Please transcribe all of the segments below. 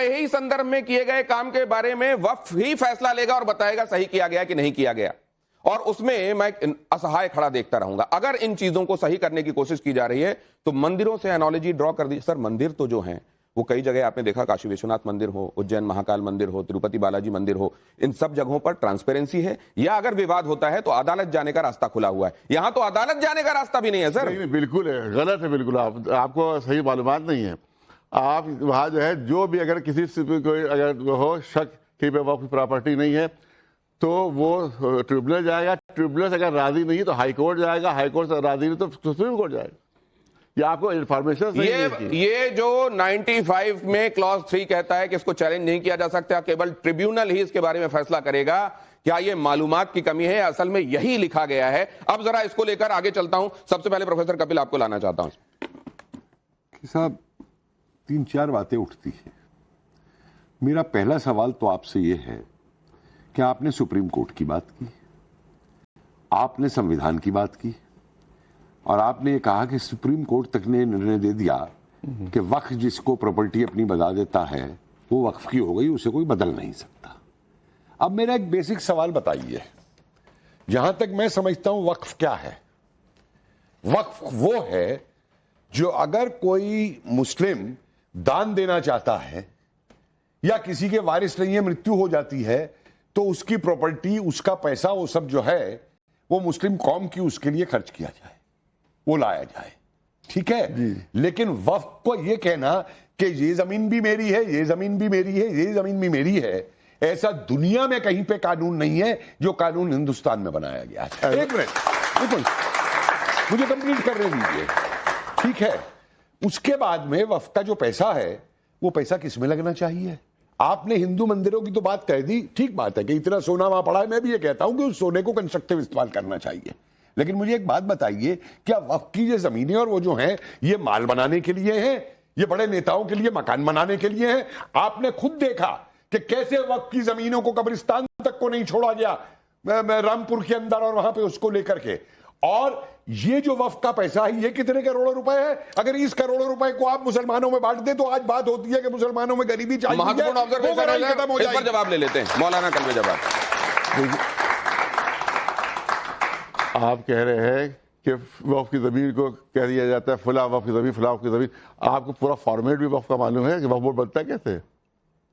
ही संदर्भ में किए गए काम के बारे में वक्फ ही फैसला लेगा और बताएगा सही किया गया कि नहीं किया गया, और उसमें मैं असहाय खड़ा देखता रहूंगा। अगर इन चीजों को सही करने की कोशिश की जा रही है तो मंदिरों से एनालॉजी ड्रॉ कर दी। सर मंदिर तो जो हैं वो कई जगह आपने देखा, काशी विश्वनाथ मंदिर हो, उज्जैन महाकाल मंदिर हो, तिरुपति बालाजी मंदिर हो, इन सब जगहों पर ट्रांसपेरेंसी है, या अगर विवाद होता है तो अदालत जाने का रास्ता खुला हुआ है। यहां तो अदालत जाने का रास्ता भी नहीं है सर। नहीं, बिल्कुल है, गलत है, बिल्कुल आपको सही मालूमात नहीं है। आप वहां जो है, जो भी अगर किसी से कोई अगर हो शक कि वक्फ प्रॉपर्टी नहीं है तो वो ट्रिब्यूनल जाएगा, ट्रिब्यूनल से अगर राजी नहीं तो हाई कोर्ट जाएगा, हाई कोर्ट से राजी नहीं तो सुप्रीम कोर्ट जाएगा। ये आपको इन्फॉर्मेशन ये जो 95 में क्लॉज 3 कहता है कि इसको चैलेंज नहीं किया जा सकता, केवल ट्रिब्यूनल ही इसके बारे में फैसला करेगा, क्या ये मालूमात की कमी है? असल में यही लिखा गया है। अब जरा इसको लेकर आगे चलता हूं। सबसे पहले प्रोफेसर कपिल आपको लाना चाहता हूं। साहब 3-4 बातें उठती हैं। मेरा पहला सवाल तो आपसे यह है कि आपने सुप्रीम कोर्ट की बात की, आपने संविधान की बात की, और आपने ये कहा कि सुप्रीम कोर्ट तक ने निर्णय दे दिया कि वक्फ जिसको प्रॉपर्टी अपनी बता देता है वो वक्फ की हो गई, उसे कोई बदल नहीं सकता। अब मेरा एक बेसिक सवाल बताइए, जहां तक मैं समझता हूं वक्फ क्या है? वक्फ वो है जो अगर कोई मुस्लिम दान देना चाहता है या किसी के वारिस नहीं है, मृत्यु हो जाती है, तो उसकी प्रॉपर्टी, उसका पैसा, वो सब जो है वो मुस्लिम कौम की उसके लिए खर्च किया जाए, वो लाया जाए, ठीक है। लेकिन वक्फ को ये कहना कि ये जमीन भी मेरी है, ये जमीन भी मेरी है, ये जमीन भी मेरी है, ऐसा दुनिया में कहीं पे कानून नहीं है जो कानून हिंदुस्तान में बनाया गया है। एक मिनट मुझे कंप्लीट करने दीजिए, ठीक है। उसके बाद में वक्फ का जो पैसा है वो पैसा किस में लगना चाहिए? आपने हिंदू मंदिरों की तो बात कह दी, ठीक बात है कि इतना सोना वहां पड़ा है, मैं भी ये कहता हूं कि उस सोने को कंस्ट्रक्टिव इस्तेमाल करना चाहिए। लेकिन मुझे एक बात बताइए, क्या वक्फ की ये जमीनें और वो जो हैं ये माल बनाने के लिए हैं, ये बड़े नेताओं के लिए मकान बनाने के लिए हैं? आपने खुद देखा कि कैसे वक्फ की जमीनों को कब्रिस्तान तक को नहीं छोड़ा गया रामपुर के अंदर, और वहां पे उसको लेकर के। और ये जो वक्फ का पैसा है ये कितने करोड़ों रुपए है? अगर इस करोड़ों रुपए को आप मुसलमानों में बांट दे तो आज बात होती है कि मुसलमानों में गरीबी चाहिए। महत्वपूर्ण ऑब्जर्वेशन है, इस पर जवाब ले लेते हैं मौलाना कलवे जवाब। आप कह रहे हैं कि वक्फ की जमीन को कह दिया जाता है फुला वक्फ की जमीन, फुला वक्फ की जमीन। आपको पूरा फॉर्मेट भी वक्फ का मालूम है कि वक्फ बोर्ड बनता कैसे?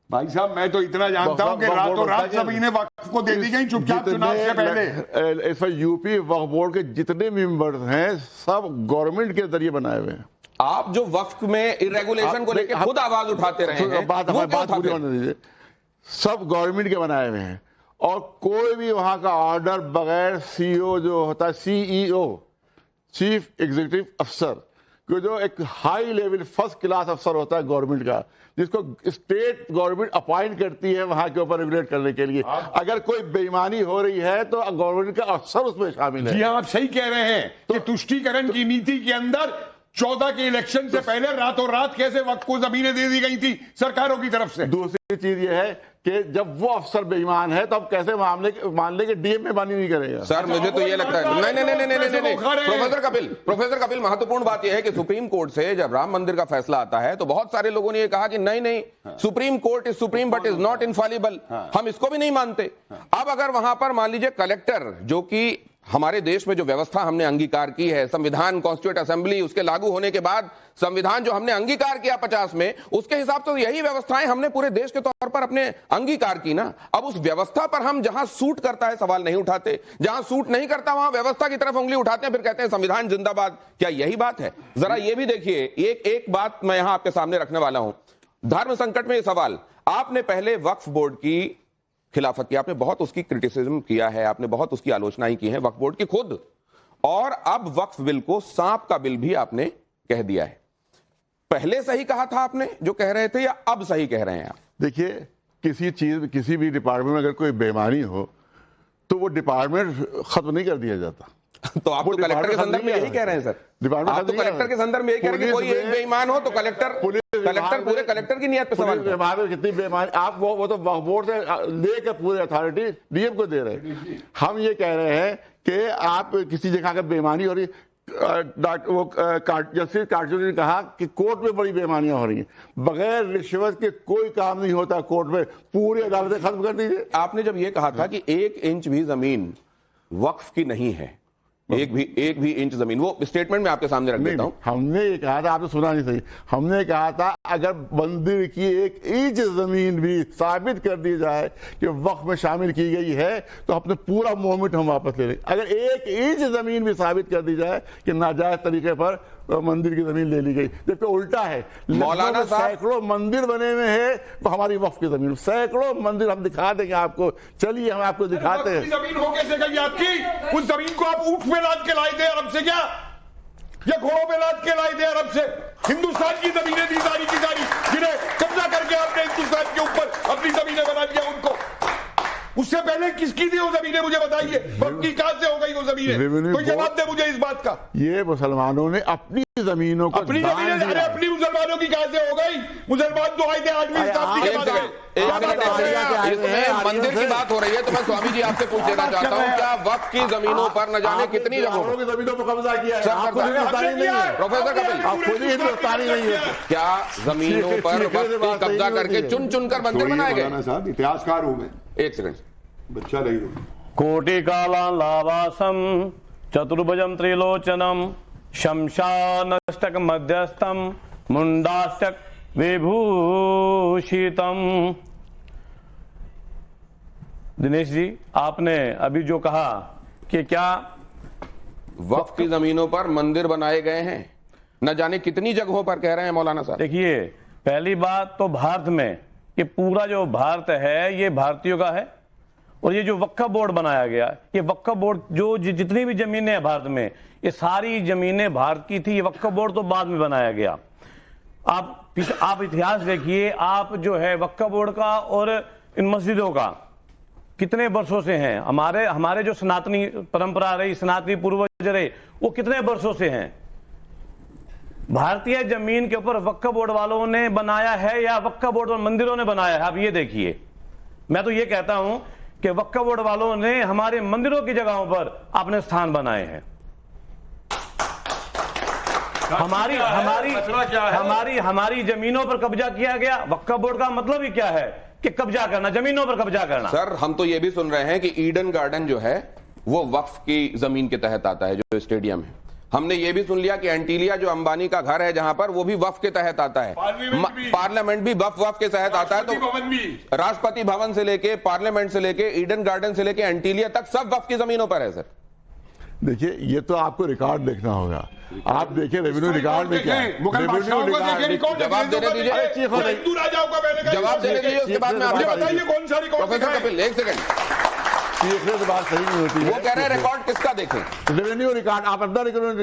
भाई साहब मैं तो इतना जानता हूं कि रातों रात जमीनें वक्फ को दे दी गई चुपचाप चुनाव से पहले। इस पर यूपी वक्फ बोर्ड के जितने मेंबर्स हैं सब गवर्नमेंट के जरिए बनाए हुए हैं। आप जो वक्फ में इरेगुलेशन को लेकर खुद आवाज उठाते रहे हैं, बात पूरी होने दीजिए। सब गवर्नमेंट के बनाए हुए हैं, और कोई भी वहां का ऑर्डर बगैर सीईओ जो होता है, सीईओ चीफ एग्जीक्यूटिव अफसर, जो एक हाई लेवल फर्स्ट क्लास अफसर होता है गवर्नमेंट का, जिसको स्टेट गवर्नमेंट अपॉइंट करती है वहां के ऊपर रेगुलेट करने के लिए, अगर कोई बेईमानी हो रही है तो गवर्नमेंट का अफसर उसमें शामिल है। जी हाँ, आप सही कह रहे हैं कि तुष्टीकरण की नीति के अंदर 14 के इलेक्शन से पहले रातों रात कैसे वक्फ को जमीनें दे दी गई थी सरकारों की तरफ से। दूसरी चीज ये है कि जब वो अफसर बेईमान है तो अब कैसे मान ले कि डीएम में बानी नहीं करेगा? सर मुझे तो ये लगता है नहीं। प्रोफेसर कपिल महत्वपूर्ण बात यह है कि सुप्रीम कोर्ट से जब राम मंदिर का फैसला आता है तो बहुत सारे लोगों ने ये कहा कि नहीं supreme court is supreme but is not Infallible, हम इसको भी नहीं मानते। अब अगर वहां पर मान लीजिए कलेक्टर, जो कि हमारे देश में जो व्यवस्था हमने अंगीकार की है, संविधान, कॉन्स्टिट्यूएंट असेंबली, उसके लागू होने के बाद संविधान जो हमने अंगीकार किया 50 में, उसके हिसाब से तो यही व्यवस्थाएं हमने पूरे देश के तौर पर अपने अंगीकार की ना। अब उस व्यवस्था पर हम जहां सूट करता है सवाल नहीं उठाते, जहां सूट नहीं करता वहां व्यवस्था की तरफ उंगली उठाते हैं, फिर कहते हैं संविधान जिंदाबाद। क्या यही बात है? जरा ये भी देखिए, एक बात मैं यहां आपके सामने रखने वाला हूं। धर्म संकट में यह सवाल, आपने पहले वक्फ बोर्ड की खिलाफत की, आपने बहुत उसकी क्रिटिसिज्म किया है, आपने बहुत उसकी आलोचनाएं की है वक्फ बोर्ड की खुद, और अब वक्फ बिल को सांप का बिल भी आपने कह दिया है। पहले सही कहा था आपने जो कह रहे थे, या अब सही कह रहे हैं आप? देखिए, किसी भी डिपार्टमेंट में अगर कोई बेईमानी हो तो वो डिपार्टमेंट खत्म नहीं कर दिया जाता। तो आप तो कलेक्टर के संदर्भ में यही कह रहे हैं सर, आप तो कलेक्टर के संदर्भ में यही कह रहे हैं कि कोई एक बेईमान हो तो कलेक्टर पूरे कलेक्टर की नियत पे सवाल कर। कितनी बेईमानी आप वो तो बोर्ड से लेकर पूरे अथॉरिटी डीएम को दे रहे हैं। हम ये कह रहे हैं कि आप किसी जगह का बेईमानी हो रही, जस्टिस कार्जोनी ने कहा कि कोर्ट में बड़ी बेईमानियां हो रही हैं, बगैर रिश्वत के कोई काम नहीं होता कोर्ट में, पूरी अदालतें खत्म कर दीजिए। आपने जब ये कहा था कि 1 इंच भी जमीन वक्फ की नहीं है, एक भी इंच जमीन, वो स्टेटमेंट में आपके सामने रख देता हूं। हमने ये कहा था, आपने सुना नहीं सही, हमने कहा था अगर मंदिर की 1 इंच जमीन भी साबित कर दी जाए कि वक्फ में शामिल की गई है तो अपने पूरा मूवमेंट हम वापस ले लें। अगर 1 इंच जमीन भी साबित कर दी जाए कि नाजायज तरीके पर मंदिर की जमीन ले ली गई, जबकि उल्टा है। मौलाना साहब, सैकड़ों मंदिर बने हुए हैं तो हमारी वक्फ की जमीन, सैकड़ों मंदिर हम दिखा देंगे आपको, चलिए हम आपको दिखाते हैं। जमीन हो कैसे गई आपकी? उस जमीन को आप ऊंट में लाद के लाए थे अरब से क्या, या घोड़ों में लाद के लाए थे अरब से? हिंदुस्तान की जमीनें थी सारी की सारी, जिन्हें कब्जा करके आपने हिंदुस्तान के ऊपर अपनी जमीनें बना दिया उनको। उससे पहले किसकी थी वो जमीनें, मुझे बताइए। वक्फ की कहां से हो गई वो जमीनें? कोई जवाब दे मुझे इस बात का। ये मुसलमानों ने अपनी जमीनों को अपनी दान जमीनें, दिया। अरे अपनी मुसलमानों की कहां से हो गई? मुसलमान तो आए थे 8वीं शताब्दी के बाद गए। इसमें मंदिर की बात हो रही है तो मैं स्वामी जी आपसे पूछ लेना चाहता हूं, क्या वक्फ की जमीनों पर न जाने कितनी जगहों की जमीनों पर कब्जा किया है? सर, आप खुद हिंदुस्तानी नहीं है। प्रोफेसर कपिल, आप खुद ही हिंदुस्तानी नहीं है। क्या जमीनों पर वक्फ की कब्जा करके चुन चुन कर मंदिर बनाए गए? मौलाना साहब, इतिहासकार हूं मैं, 1 सेकंड, बच्चा नहीं हूं। कोटिकालावासम चतुर्भुजम त्रिलोचनम शमशानष्टक मध्यस्थम मुंडाष्टक विभूषितम। दिनेश जी, आपने अभी जो कहा कि क्या वक्फ की जमीनों पर मंदिर बनाए गए हैं, न जाने कितनी जगहों पर कह रहे हैं मौलाना साहब। देखिए, पहली बात तो भारत में, ये पूरा जो भारत है ये भारतीयों का है, और ये जो वक्फ बोर्ड बनाया गया, ये वक्फ बोर्ड जो जितनी भी जमीनें हैं भारत में, ये सारी जमीनें भारत की थी। ये वक्फ बोर्ड तो बाद में बनाया गया। आप इतिहास देखिए, आप जो है वक्फ बोर्ड का और इन मस्जिदों का कितने वर्षों से हैं। हमारे जो सनातनी परंपरा रही, सनातनी पूर्वज रहे, वो कितने वर्षों से हैं। भारतीय जमीन के ऊपर वक्फ बोर्ड वालों ने बनाया है या वक्फ बोर्ड और मंदिरों ने बनाया है? आप ये देखिए। मैं तो ये कहता हूं कि वक्फ बोर्ड वालों ने हमारे मंदिरों की जगहों पर अपने स्थान बनाए हैं। हमारी जमीनों पर कब्जा किया गया। वक्फ बोर्ड का मतलब ही क्या है कि कब्जा करना, जमीनों पर कब्जा करना। सर, हम तो ये भी सुन रहे हैं कि ईडन गार्डन जो है वो वक्फ की जमीन के तहत आता है, जो स्टेडियम है। हमने ये भी सुन लिया कि एंटीलिया जो अंबानी का घर है जहां पर, वो भी वक्फ के तहत आता है। पार्लियामेंट भी वक्फ के तहत आता है। तो राष्ट्रपति भवन से लेके, पार्लियामेंट से लेके, ईडन गार्डन से लेके एंटीलिया तक सब वक्फ की जमीनों पर है। सर देखिए, ये तो आपको रिकॉर्ड देखना होगा। आप देखिए रेवेन्यू रिकॉर्ड में क्या है। जवाब देने दीजिए, जवाब देने दीजिए, उसके बाद में आपको बताइए कौन सा रिकॉर्ड। प्रोफेसर कपिल, 1 सेकंड, बात सही नहीं होती है। वो कह रहे हैं रिकॉर्ड किसका देखें? रेवेन्यू रिकॉर्ड, आप अपना रिकॉर्ड